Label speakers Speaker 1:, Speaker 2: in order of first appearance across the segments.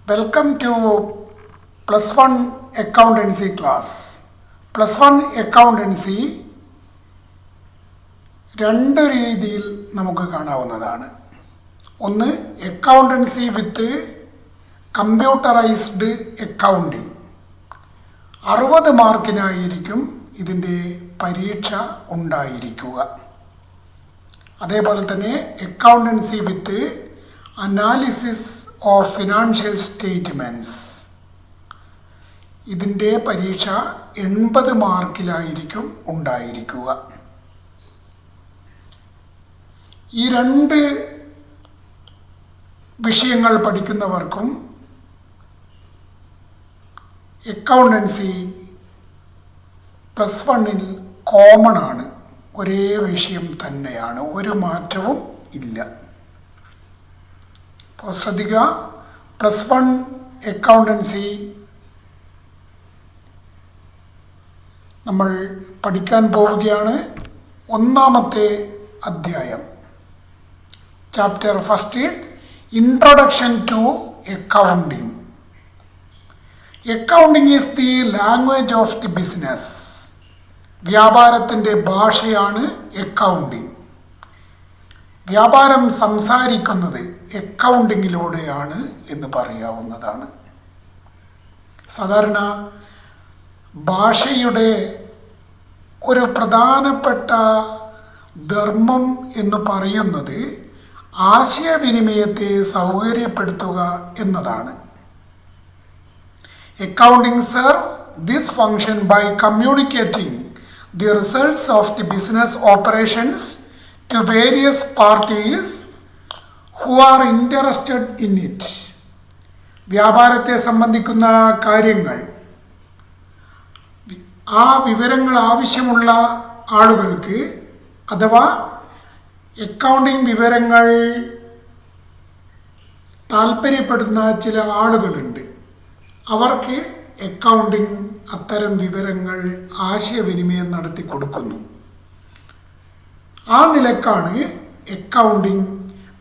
Speaker 1: Welcome to Plus One Accountancy class. Plus One Accountancy രണ്ട് രീതിയിൽ നമുക്ക് കാണാവുന്നതാണ്. ഒന്ന്, അക്കൗണ്ടൻസി വിത്ത് കമ്പ്യൂട്ടറൈസ്ഡ് അക്കൗണ്ടിങ്. 60 മാർക്കിനായിരിക്കും ഇതിൻ്റെ പരീക്ഷ ഉണ്ടായിരിക്കുക. അതേപോലെ തന്നെ accountancy with analysis of financial statements. ഇതിൻ്റെ പരീക്ഷ 80 മാർക്കിലായിരിക്കും ഉണ്ടായിരിക്കുക. ഈ രണ്ട് വിഷയങ്ങൾ പഠിക്കുന്നവർക്കും അക്കൗണ്ടൻസി പ്ലസ് വണ്ണിൽ കോമൺ ആണ്. ഒരേ വിഷയം തന്നെയാണ്, ഒരു മാറ്റവും ഇല്ല. അപ്പോൾ ശ്രദ്ധിക്കുക, പ്ലസ് വൺ അക്കൗണ്ടൻസി നമ്മൾ പഠിക്കാൻ പോവുകയാണ്. ഒന്നാമത്തെ അധ്യായം, chapter first, introduction to accounting. Accounting is the language of the business. വ്യാപാരത്തിൻ്റെ ഭാഷയാണ് അക്കൗണ്ടിങ്. വ്യാപാരം സംസാരിക്കുന്നത് അക്കൗണ്ടിങ്ങിലൂടെയാണ് എന്ന് പറയാവുന്നതാണ്. സാധാരണ ഭാഷയുടെ ഒരു പ്രധാനപ്പെട്ട ധർമ്മം എന്ന് പറയുന്നത് ആശയവിനിമയത്തെ സൗകര്യപ്പെടുത്തുക എന്നതാണ്. Accounting serve this function by communicating the results of the business operations to various parties who are interested in it. വ്യാപാരത്തെ സംബന്ധിക്കുന്ന കാര്യങ്ങൾ, ആ വിവരങ്ങൾ ആവശ്യമുള്ള ആളുകൾക്ക് അഥവാ അക്കൗണ്ടിങ് വിവരങ്ങൾ താല്പര്യപ്പെടുന്ന ചില ആളുകളുണ്ട്. അവർക്ക് അക്കൗണ്ടിങ് അത്തരം വിവരങ്ങൾ ആശയവിനിമയം നടത്തി കൊടുക്കുന്നു. ആ നിലക്കാണ് അക്കൗണ്ടിങ്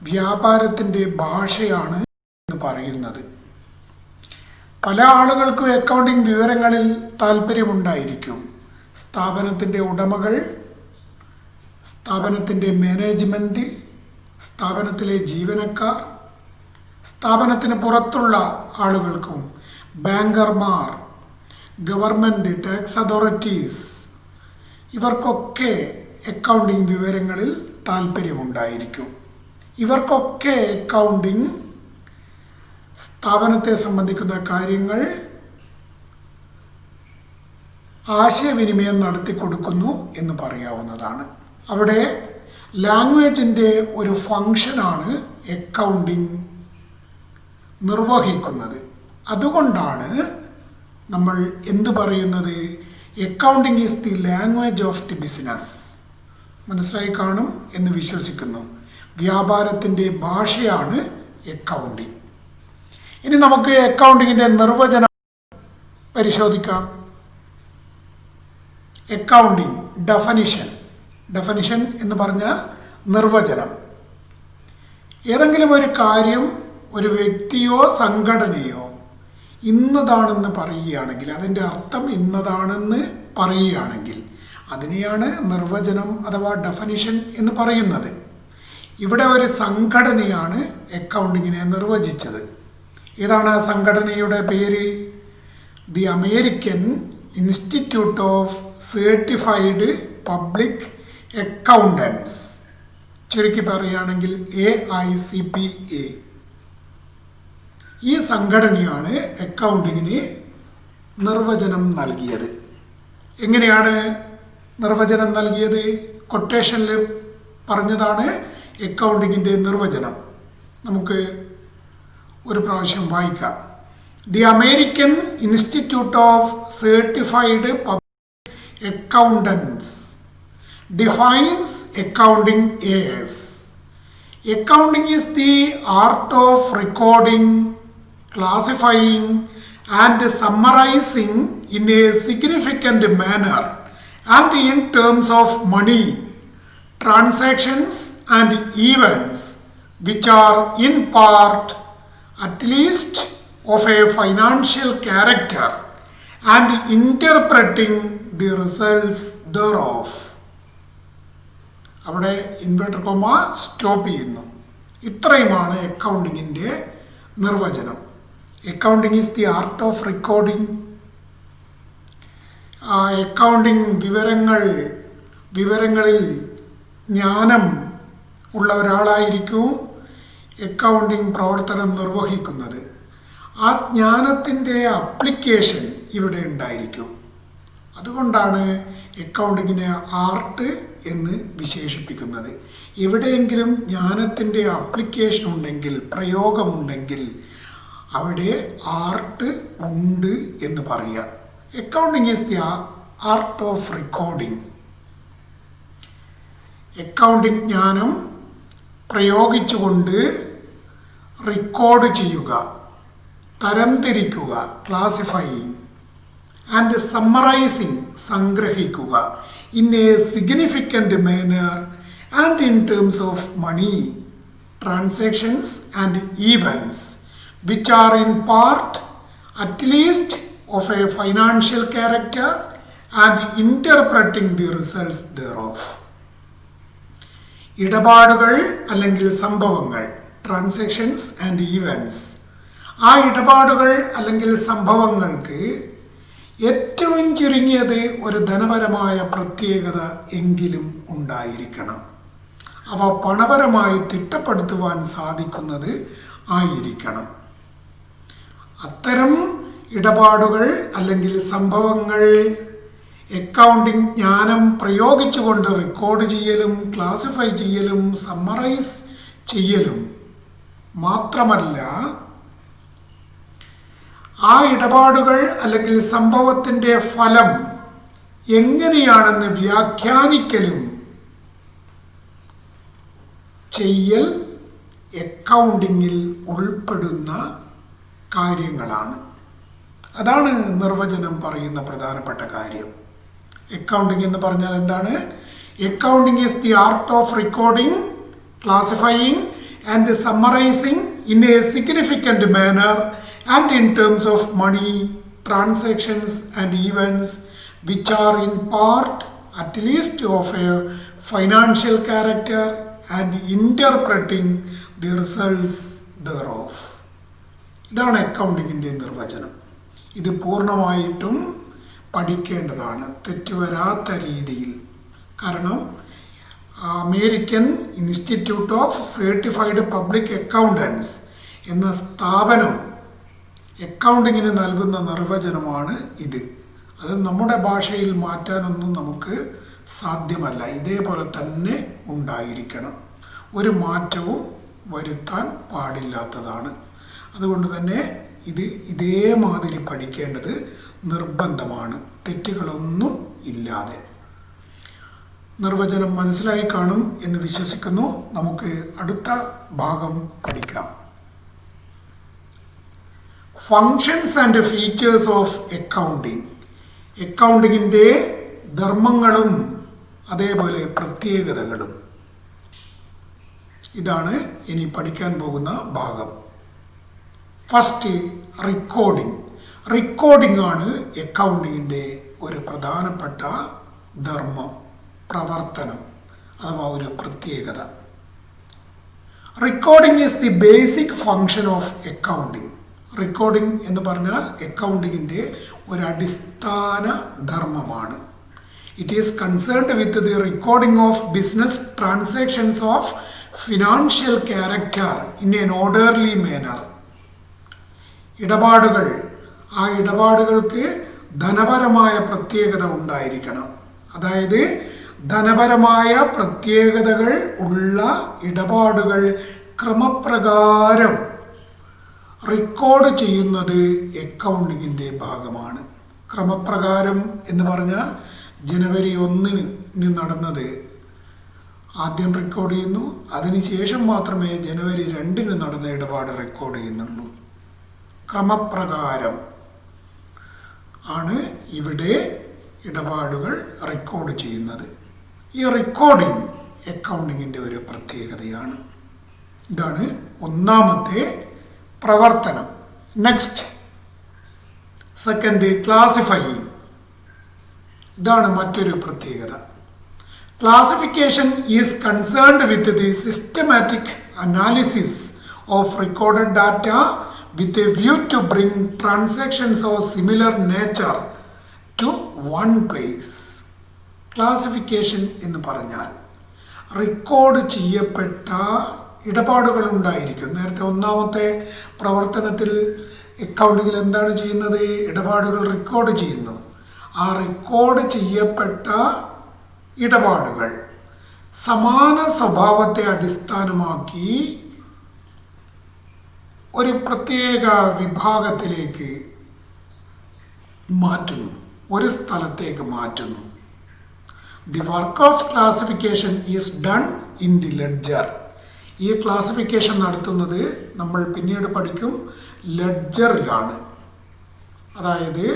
Speaker 1: വ്യാപാരത്തിൻ്റെ ഭാഷയാണ് എന്ന് പറയുന്നത്. പല ആളുകൾക്കും അക്കൗണ്ടിങ് വിവരങ്ങളിൽ താല്പര്യമുണ്ടായിരിക്കും. സ്ഥാപനത്തിൻ്റെ ഉടമകൾ, സ്ഥാപനത്തിൻ്റെ മാനേജ്മെൻറ്റ്, സ്ഥാപനത്തിലെ ജീവനക്കാർ, സ്ഥാപനത്തിന് പുറത്തുള്ള ആളുകൾക്കും, ബാങ്കർമാർ, ഗവൺമെൻറ്, ടാക്സ് അതോറിറ്റീസ്, ഇവർക്കൊക്കെ അക്കൗണ്ടിങ് വിവരങ്ങളിൽ താല്പര്യമുണ്ടായിരിക്കും. ഇവർക്കൊക്കെ അക്കൗണ്ടിങ് സ്ഥാപനത്തെ സംബന്ധിക്കുന്ന കാര്യങ്ങൾ ആശയവിനിമയം നടത്തി കൊടുക്കുന്നു എന്ന് പറയാവുന്നതാണ്. അവിടെ ലാംഗ്വേജിൻ്റെ ഒരു ഫങ്ഷനാണ് അക്കൗണ്ടിങ് നിർവഹിക്കുന്നത്. അതുകൊണ്ടാണ് നമ്മൾ എന്തു പറയുന്നത്, accounting is the language of the business. മനസ്സിലായി കാണും എന്ന് വിശ്വസിക്കുന്നു. വ്യാപാരത്തിൻ്റെ ഭാഷയാണ് അക്കൗണ്ടിങ്. ഇനി നമുക്ക് അക്കൗണ്ടിങ്ങിൻ്റെ നിർവചനം പരിശോധിക്കാം. അക്കൗണ്ടിങ് ഡെഫനിഷൻ എന്ന് പറഞ്ഞാൽ നിർവചനം. ഏതെങ്കിലും ഒരു കാര്യം ഒരു വ്യക്തിയോ സംഘടനയോ ഇന്നതാണെന്ന് പറയുകയാണെങ്കിൽ, അതിൻ്റെ അർത്ഥം ഇന്നതാണെന്ന് പറയുകയാണെങ്കിൽ അതിനെയാണ് നിർവചനം അഥവാ ഡെഫനിഷൻ എന്ന് പറയുന്നത്. ഇവിടെ ഒരു സംഘടനയാണ് അക്കൗണ്ടിങ്ങിനെ നിർവചിച്ചത്. ഏതാണ് ആ സംഘടനയുടെ പേര്? The American institute of certified public accountants, ചുരുക്കി പറയുകയാണെങ്കിൽ AICPA. ഈ സംഘടനയാണ് അക്കൗണ്ടിങ്ങിന് നിർവചനം നൽകിയത്. എങ്ങനെയാണ് നിർവചനം നൽകിയത്? കൊട്ടേഷനിൽ പറഞ്ഞതാണ് അക്കൗണ്ടിങ്ങിൻ്റെ നിർവചനം. നമുക്ക് ഒരു പ്രാവശ്യം വായിക്കാം. The American institute of certified public accountants defines accounting as accounting is the art of recording, classifying and summarizing in a significant manner and in terms of money, transactions and events which are in part, at least of a financial character and interpreting the results thereof. അവിടെ inverter comma stop ചെയ്യുന്നു. ഇത്രയുമാണ് അക്കൗണ്ടിങ്ങിൻ്റെ നിർവചനം. Accounting is the art of recording. Accounting വിവരങ്ങളിൽ ജ്ഞാനം ഉള്ള ഒരാളായിരിക്കും accounting പ്രവർത്തനം നിർവഹിക്കുന്നത്. ആ ജ്ഞാനത്തിൻ്റെ അപ്ലിക്കേഷൻ ഇവിടെ ഉണ്ടായിരിക്കും. അതുകൊണ്ടാണ് അക്കൗണ്ടിങ്ങിനെ ആർട്ട് എന്ന് വിശേഷിപ്പിക്കുന്നത്. എവിടെയെങ്കിലും ജ്ഞാനത്തിൻ്റെ അപ്ലിക്കേഷൻ ഉണ്ടെങ്കിൽ, പ്രയോഗമുണ്ടെങ്കിൽ അവിടെ ആർട്ട് ഉണ്ട് എന്ന് പറയാം. Accounting is the art of recording. Accounting ജ്ഞാനം പ്രയോഗിച്ചുകൊണ്ട് റെക്കോർഡ് ചെയ്യുക, തരംതിരിക്കുക, ക്ലാസിഫൈയിങ്, ആൻഡ് സമ്മറൈസിങ്, സംഗ്രഹിക്കുക, in a significant manner and in terms of money, transactions and events which are in part at least of a financial character and interpreting the results thereof. ഇടപാടുകൾ അല്ലെങ്കിൽ സംഭവങ്ങൾ, transactions and events. ആ ഇടപാടുകൾ അല്ലെങ്കിൽ സംഭവങ്ങൾക്ക് ഏറ്റവും ചുരുങ്ങിയത് ഒരു ധനപരമായ പ്രത്യേകത എങ്കിലും ഉണ്ടായിരിക്കണം. അവ പണപരമായി തിട്ടപ്പെടുത്തുവാൻ സാധിക്കുന്നത് ആയിരിക്കണം. അത്തരം ഇടപാടുകൾ അല്ലെങ്കിൽ സംഭവങ്ങൾ അക്കൗണ്ടിംഗ് ജ്ഞാനം പ്രയോഗിച്ചുകൊണ്ട് റെക്കോർഡ് ചെയ്യലും ക്ലാസിഫൈ ചെയ്യലും സമ്മറൈസ് ചെയ്യലും മാത്രമല്ല, ആ ഇടപാടുകൾ അല്ലെങ്കിൽ സംഭവത്തിൻ്റെ ഫലം എങ്ങനെയാണെന്ന് വ്യാഖ്യാനിക്കലും ചെയ്യൽ അക്കൗണ്ടിങ്ങിൽ ഉൾപ്പെടുന്ന കാര്യങ്ങളാണ്. അതാണ് നിർവചനം പറയുന്ന പ്രധാനപ്പെട്ട കാര്യം. അക്കൗണ്ടിങ് എന്ന് പറഞ്ഞാൽ എന്താണ്? Accounting is the art of recording, classifying and summarizing in a significant manner and in terms of money, transactions and events which are in part at least of a financial character and interpreting the results thereof. ഇതാണ് അക്കൗണ്ടിങ്ങിൻ്റെ നിർവചനം. ഇത് പൂർണ്ണമായിട്ടും പഠിക്കേണ്ടതാണ്, തെറ്റുവരാത്ത രീതിയിൽ. കാരണം American institute of certified public accountants എന്ന സ്ഥാപനം അക്കൗണ്ടിങ്ങിന് നൽകുന്ന നിർവചനമാണ് ഇത്. അത് നമ്മുടെ ഭാഷയിൽ മാറ്റാനൊന്നും നമുക്ക് സാധ്യമല്ല. ഇതേപോലെ തന്നെ ഉണ്ടായിരിക്കണം. ഒരു മാറ്റവും വരുത്താൻ പാടില്ലാത്തതാണ്. അതുകൊണ്ട് തന്നെ ഇത് ഇതേമാതിരി പഠിക്കേണ്ടത് നിർബന്ധമാണ്, തെറ്റുകളൊന്നും ഇല്ലാതെ. നിർവചനം മനസ്സിലായി കാണും എന്ന് വിശ്വസിക്കുന്നു. നമുക്ക് അടുത്ത ഭാഗം പഠിക്കാം. Functions and features of accounting. അക്കൗണ്ടിങ്ങിൻ്റെ ധർമ്മങ്ങളും അതേപോലെ പ്രത്യേകതകളും. ഇതാണ് ഇനി പഠിക്കാൻ പോകുന്ന ഭാഗം. First, recording. റെക്കോർഡിംഗ് ആണ് അക്കൗണ്ടിങ്ങിൻ്റെ ഒരു പ്രധാനപ്പെട്ട ധർമ്മം, പ്രവർത്തനം അഥവാ ഒരു പ്രത്യേകത. Recording is the basic function of accounting. Recording എന്ന് പറഞ്ഞാൽ അക്കൗണ്ടിങ്ങിൻ്റെ ഒരു അടിസ്ഥാന ധർമ്മമാണ്. It is concerned with the recording of business transactions of financial character in an orderly manner. ഇടപാടുകൾ, ആ ഇടപാടുകൾക്ക് ധനപരമായ പ്രത്യേകത ഉണ്ടായിരിക്കണം. അതായത് ധനപരമായ പ്രത്യേകതകൾ ഉള്ള ഇടപാടുകൾ ക്രമപ്രകാരം റെക്കോർഡ് ചെയ്യുന്നത് അക്കൗണ്ടിങ്ങിൻ്റെ ഭാഗമാണ്. ക്രമപ്രകാരം എന്ന് പറഞ്ഞാൽ ജനുവരി 1 നടന്നത് ആദ്യം റെക്കോർഡ് ചെയ്യുന്നു, അതിനുശേഷം മാത്രമേ ജനുവരി 2 നടന്ന ഇടപാട് റെക്കോർഡ് ചെയ്യുന്നുള്ളൂ. ക്രമപ്രകാരം ആണ് ഇവിടെ ഇടപാടുകൾ റെക്കോർഡ് ചെയ്യുന്നത്. ഈ റെക്കോർഡിംഗ് അക്കൗണ്ടിങ്ങിൻ്റെ ഒരു പ്രത്യേകതയാണ്. ഇതാണ് ഒന്നാമത്തെ പ്രവർത്തനം. Next second classifying. ഇതാണ് മറ്റൊരു പ്രത്യേകത. Classification is concerned with the systematic analysis of recorded data with a view to bring transactions of similar nature to one place. Classification എന്ന് പറഞ്ഞാൽ റെക്കോർഡ് ചെയ്യപ്പെട്ട ഇടപാടുകൾ ഉണ്ടായിരിക്കും. നേരത്തെ ഒന്നാമത്തെ പ്രവർത്തനത്തിൽ അക്കൗണ്ടിങ്ങിൽ എന്താണ് ചെയ്യുന്നത്? ഇടപാടുകൾ റെക്കോർഡ് ചെയ്യുന്നു. ആ റെക്കോർഡ് ചെയ്യപ്പെട്ട ഇടപാടുകൾ സമാന സ്വഭാവത്തെ അടിസ്ഥാനമാക്കി ഒരു പ്രത്യേക വിഭാഗത്തിലേക്ക് മാറ്റുന്നു, ഒരു സ്ഥലത്തേക്ക് മാറ്റുന്നു. The work of classification is done in the ledger. ഈ ക്ലാസിഫിക്കേഷൻ നടത്തുന്നത് നമ്മൾ പിന്നീട് പഠിക്കും ലെഡ്ജറിലാണ്. അതായത്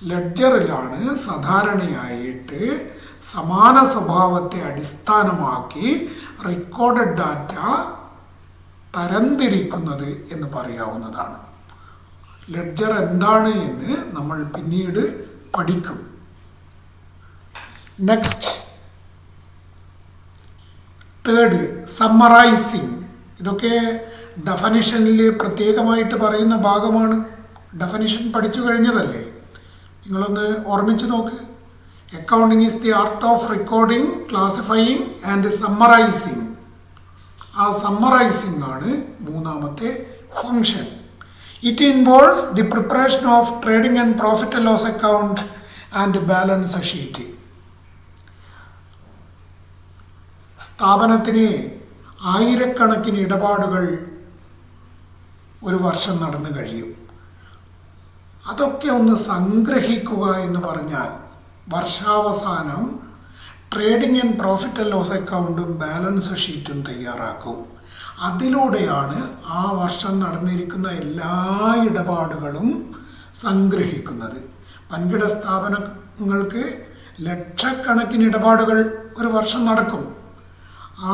Speaker 1: ലെഡ്ജറിലാണ് സാധാരണയായിട്ട് സമാന സ്വഭാവത്തെ അടിസ്ഥാനമാക്കി റെക്കോർഡഡ് ഡാറ്റ തരംതിരിക്കുന്നത് എന്ന് പറയാവുന്നതാണ്. ലെഡ്ജർ എന്താണ് എന്ന് നമ്മൾ പിന്നീട് പഠിക്കും. Next third summarising. ഇതൊക്കെ ഡെഫനിഷനിൽ പ്രത്യേകമായിട്ട് പറയുന്ന ഭാഗമാണ്. ഡെഫനിഷൻ പഠിച്ചു കഴിഞ്ഞതല്ലേ, നിങ്ങളൊന്ന് ഓർമ്മിച്ച് നോക്ക്. Accounting is the art of recording, classifying and summarising. ആ സമ്മറൈസിങ് ആണ് മൂന്നാമത്തെ function. It involves the preparation of trading and profit and loss account and balance sheet. സ്ഥാപനത്തിന് ആയിരക്കണക്കിന് ഇടപാടുകൾ ഒരു വർഷം നടന്നു കഴിയും. അതൊക്കെ ഒന്ന് സംഗ്രഹിക്കുക എന്ന് പറഞ്ഞാൽ വർഷാവസാനം trading and profit and loss അക്കൗണ്ടും ബാലൻസ് ഷീറ്റും തയ്യാറാക്കും. അതിലൂടെയാണ് ആ വർഷം നടന്നിരിക്കുന്ന എല്ലാ ഇടപാടുകളും സംഗ്രഹിക്കുന്നത്. വൻകിട സ്ഥാപനങ്ങൾക്ക് ലക്ഷക്കണക്കിന് ഇടപാടുകൾ ഒരു വർഷം നടക്കും.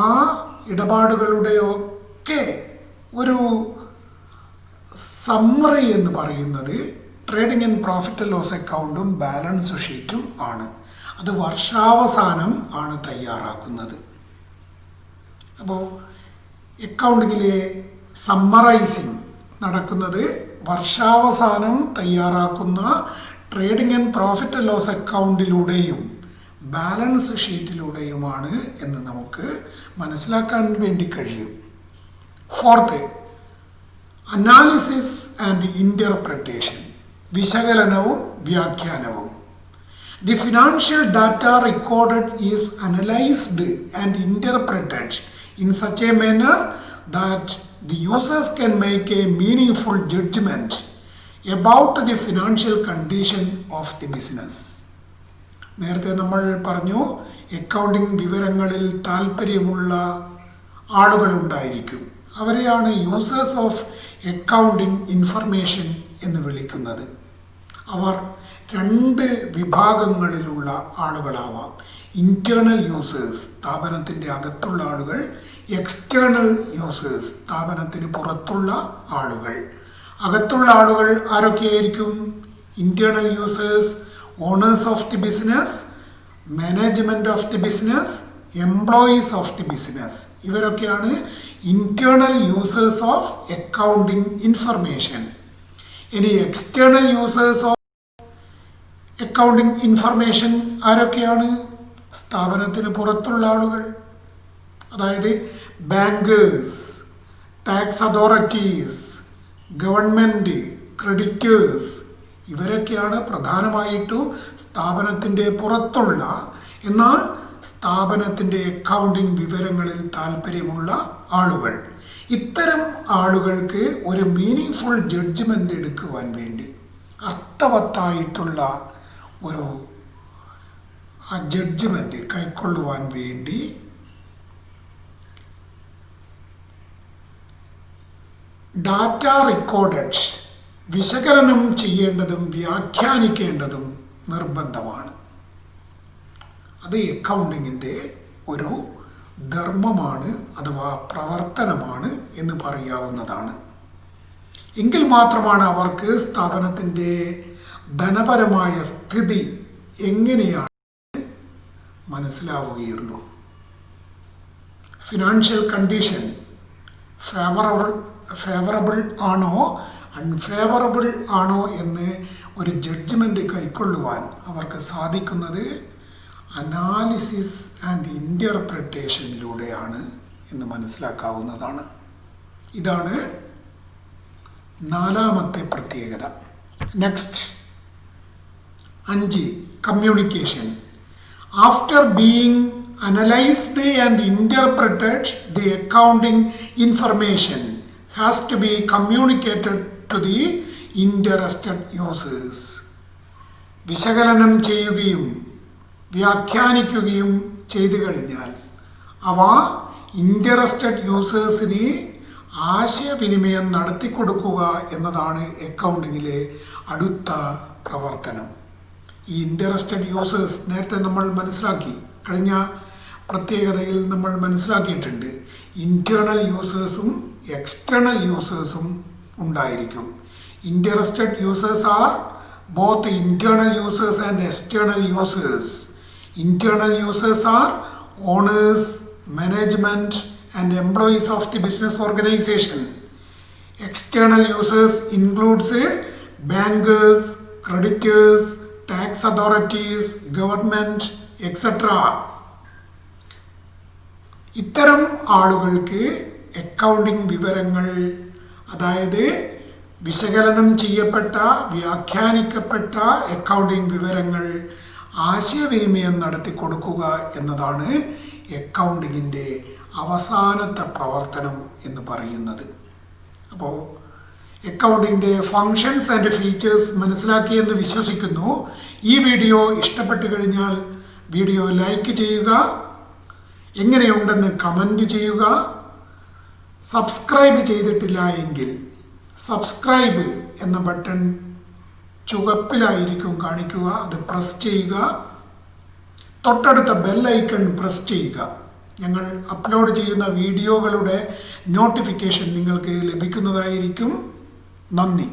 Speaker 1: ആ ഇടപാടുകളുടെയൊക്കെ ഒരു സമ്മറി എന്ന് പറയുന്നത് trading and profit and loss അക്കൗണ്ടും ബാലൻസ് ഷീറ്റും ആണ്. അത് വർഷാവസാനം ആണ് തയ്യാറാക്കുന്നത്. അപ്പോൾ അക്കൗണ്ടിങ്ങിലെ സമ്മറൈസിങ് നടക്കുന്നത് വർഷാവസാനം തയ്യാറാക്കുന്ന trading and profit and loss അക്കൗണ്ടിലൂടെയും ബാലൻസ് ഷീറ്റിലൂടെയുമാണ് എന്ന് നമുക്ക് മനസ്സിലാക്കാൻ വേണ്ടി കഴിയും. Fourth analysis and interpretation. വിശകലനവും വ്യാഖ്യാനവും. The financial data recorded is analyzed and interpreted in such a manner that the users can make a meaningful judgment about the financial condition of the business. നേരത്തെ നമ്മൾ പറഞ്ഞു accounting വിവരങ്ങളിൽ താല്പര്യമുള്ള ആളുകളുണ്ടായിരിക്കും. അവരെയാണ് users of accounting information എന്ന് വിളിക്കുന്നത്. അവർ രണ്ട് വിഭാഗങ്ങളിലുള്ള ആളുകളാവാം. Internal users, സ്ഥാപനത്തിൻ്റെ അകത്തുള്ള ആളുകൾ. എക്സ്റ്റേണൽ യൂസേഴ്സ്, സ്ഥാപനത്തിന് പുറത്തുള്ള ആളുകൾ. അകത്തുള്ള ആളുകൾ ആരൊക്കെയായിരിക്കും? Internal users, owners of the business, management of the business, employees of the business. ഇവരൊക്കെയാണ് internal users of accounting information. ഇനി external users of accounting information ആരൊക്കെയാണ്? സ്ഥാപനത്തിന് പുറത്തുള്ള ആളുകൾ. അതായത് bankers, tax authorities, government, creditors. ഇവരൊക്കെയാണ് പ്രധാനമായിട്ടും സ്ഥാപനത്തിൻ്റെ പുറത്തുള്ള, എന്നാൽ സ്ഥാപനത്തിൻ്റെ അക്കൗണ്ടിംഗ് വിവരങ്ങളിൽ താല്പര്യമുള്ള ആളുകൾ. ഇത്തരം ആളുകൾക്ക് ഒരു മീനിങ് ജഡ്ജ്മെൻ്റ് എടുക്കുവാൻ വേണ്ടി, അർത്ഥവത്തായിട്ടുള്ള ഒരു ജഡ്ജ്മെൻ്റ് കൈക്കൊള്ളുവാൻ വേണ്ടി ഡാറ്റ റെക്കോർഡഡ് വിശകലനം ചെയ്യേണ്ടതും വ്യാഖ്യാനിക്കേണ്ടതും നിർബന്ധമാണ്. അത് അക്കൗണ്ടിങ്ങിൻ്റെ ഒരു ധർമ്മമാണ് അഥവാ പ്രവർത്തനമാണ് എന്ന് പറയാവുന്നതാണ്. എങ്കിൽ മാത്രമാണ് അവർക്ക് സ്ഥാപനത്തിൻ്റെ ധനപരമായ സ്ഥിതി എങ്ങനെയാണ് മനസ്സിലാവുകയുള്ളൂ. ഫിനാൻഷ്യൽ കണ്ടീഷൻ ഫേവറബിൾ ആണോ അൺഫേവറബിൾ ആണോ എന്ന് ഒരു ജഡ്ജ്മെൻ്റ് കൈക്കൊള്ളുവാൻ അവർക്ക് സാധിക്കുന്നത് അനാലിസിസ് ആൻഡ് ഇൻ്റർപ്രിട്ടേഷനിലൂടെയാണ് എന്ന് മനസ്സിലാക്കാവുന്നതാണ്. ഇതാണ് നാലാമത്തെ പ്രത്യേകത. Next 5 communication. After being analyzed and interpreted, the accounting information has to be communicated to the interested users. വിശകലനം ചെയ്യുകയും വ്യാഖ്യാനിക്കുകയും ചെയ്തു കഴിഞ്ഞാൽ അവ ഇൻട്രസ്റ്റഡ് യൂസേഴ്സിന് ആശയവിനിമയം നടത്തിക്കൊടുക്കുക എന്നതാണ് അക്കൗണ്ടിങ്ങിലെ അടുത്ത പ്രവർത്തനം. ഈ ഇൻട്രസ്റ്റഡ് യൂസേഴ്സ് നേരത്തെ നമ്മൾ മനസ്സിലാക്കി, കഴിഞ്ഞ പ്രത്യേകതയിൽ നമ്മൾ മനസ്സിലാക്കിയിട്ടുണ്ട്. ഇൻറ്റേർണൽ യൂസേഴ്സും എക്സ്റ്റേണൽ യൂസേഴ്സും ഉണ്ടായിരിക്കും. Interested users are both internal users and external users. Internal users are owners, management and employees of the business organisation. External users includes bankers, creditors, tax authorities, government etcetera. ഇത്തരം ആളുകൾക്ക് accounting വിവരങ്ങൾ, അതായത് വിശകലനം ചെയ്യപ്പെട്ട വ്യാഖ്യാനിക്കപ്പെട്ട accounting വിവരങ്ങൾ ആശയവിനിമയം നടത്തി കൊടുക്കുക എന്നതാണ് അക്കൗണ്ടിങ്ങിൻ്റെ അവസാനത്തെ പ്രവർത്തനം എന്ന് പറയുന്നത്. അപ്പോൾ അക്കൗണ്ടിങ്ങിൻ്റെ ഫങ്ഷൻസ് ആൻഡ് ഫീച്ചേഴ്സ് മനസ്സിലാക്കിയെന്ന് വിശ്വസിക്കുന്നു. ഈ വീഡിയോ ഇഷ്ടപ്പെട്ടു കഴിഞ്ഞാൽ വീഡിയോ ലൈക്ക് ചെയ്യുക, എങ്ങനെയുണ്ടെന്ന് കമൻറ്റ് ചെയ്യുക. സബ്സ്ക്രൈബ് ചെയ്തിട്ടില്ല എങ്കിൽ സബ്സ്ക്രൈബ് എന്ന ബട്ടൺ ചുവപ്പിലായിരിക്കും കാണിക്കുക, അത് പ്രസ് ചെയ്യുക. തൊട്ടടുത്ത ബെൽ ഐക്കൺ പ്രസ് ചെയ്യുക. ഞങ്ങൾ അപ്ലോഡ് ചെയ്യുന്ന വീഡിയോകളുടെ നോട്ടിഫിക്കേഷൻ നിങ്ങൾക്ക് ലഭിക്കുന്നതായിരിക്കും. നന്ദി.